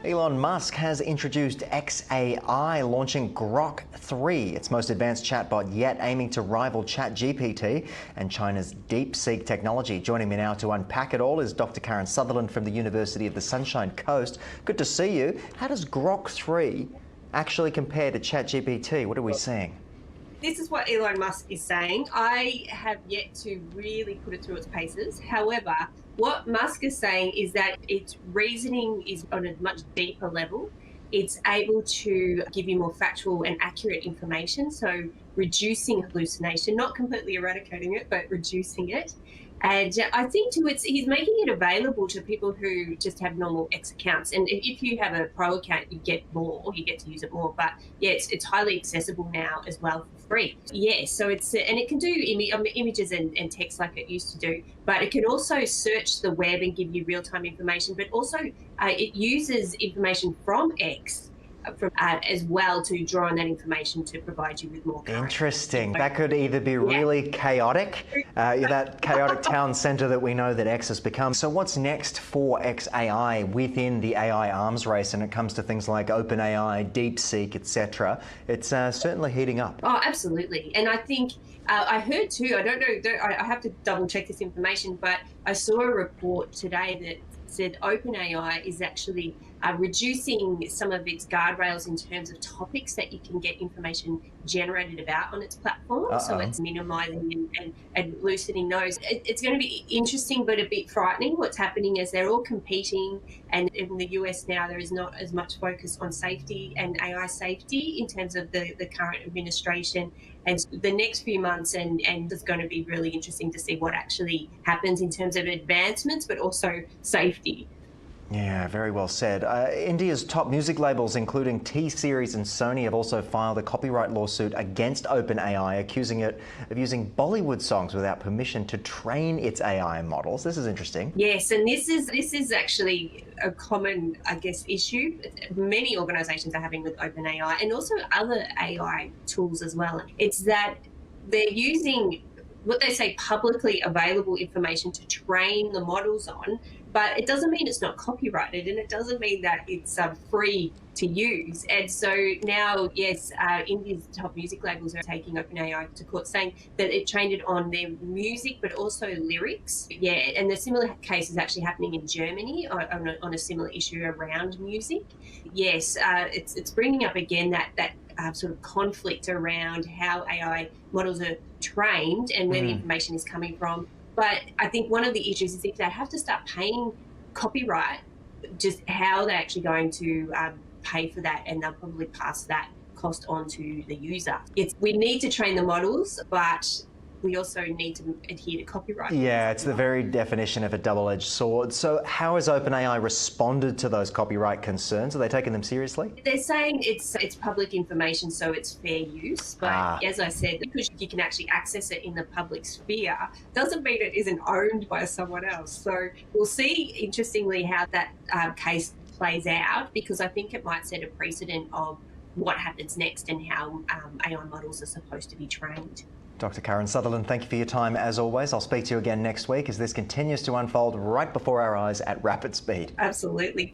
Elon Musk has introduced XAI, launching Grok 3, its most advanced chatbot yet, aiming to rival ChatGPT and China's DeepSeek technology. Joining me now to unpack it all is Dr. Karen Sutherland from the University of the Sunshine Coast. Good to see you. How does Grok 3 actually compare to ChatGPT? What are we seeing? This is what Elon Musk is saying. I have yet to really put it through its paces. However, what Musk is saying is that its reasoning is on a much deeper level. It's able to give you more factual and accurate information, so reducing hallucination, not completely eradicating it, but reducing it. And I think he's making it available to people who just have normal X accounts. And if you have a pro account, you get more, you get to use it more. But yeah, it's highly accessible now as well for free. Yeah, so and it can do images and text like it used to do. But it can also search the web and give you real-time information. But also it uses information from X as well to draw on that information to provide you with more. Interesting. That could either be really chaotic, that chaotic town centre that we know that X has become. So what's next for XAI within the AI arms race when it comes to things like OpenAI, DeepSeek, etc.? It's certainly heating up. Oh, absolutely. And I think I heard too, I don't know, I have to double check this information, but I saw a report today that said OpenAI is actually reducing some of its guardrails in terms of topics that you can get information generated about on its platform. So it's minimizing and loosening those. It's going to be interesting but a bit frightening what's happening as they're all competing. And in the US now, there is not as much focus on safety and AI safety in terms of the current administration. And the next few months and it's going to be really interesting to see what actually happens in terms of advancements, but also safety. Yeah, very well said. India's top music labels, including T-Series and Sony, have also filed a copyright lawsuit against OpenAI, accusing it of using Bollywood songs without permission to train its AI models. This is interesting. Yes, and this is actually a common, I guess, issue many organisations are having with OpenAI and also other AI tools as well. It's that they're using what they say publicly available information to train the models on, but it doesn't mean it's not copyrighted and it doesn't mean that it's free to use. And so now, yes, India's top music labels are taking OpenAI to court saying that it trained it on their music, but also lyrics. Yeah, and the similar case is actually happening in Germany on a similar issue around music. Yes, it's bringing up again that sort of conflict around how AI models are trained and where the information is coming from. But I think one of the issues is if they have to start paying copyright, just how they're actually going to pay for that, and they'll probably pass that cost on to the user. We need to train the models, but we also need to adhere to copyright. Yeah, it's the very definition of a double-edged sword. So how has OpenAI responded to those copyright concerns? Are they taking them seriously? They're saying it's public information, so it's fair use. But as I said, because you can actually access it in the public sphere, doesn't mean it isn't owned by someone else. So we'll see, interestingly, how that case plays out, because I think it might set a precedent of what happens next and how AI models are supposed to be trained. Dr. Karen Sutherland, thank you for your time as always. I'll speak to you again next week as this continues to unfold right before our eyes at rapid speed. Absolutely.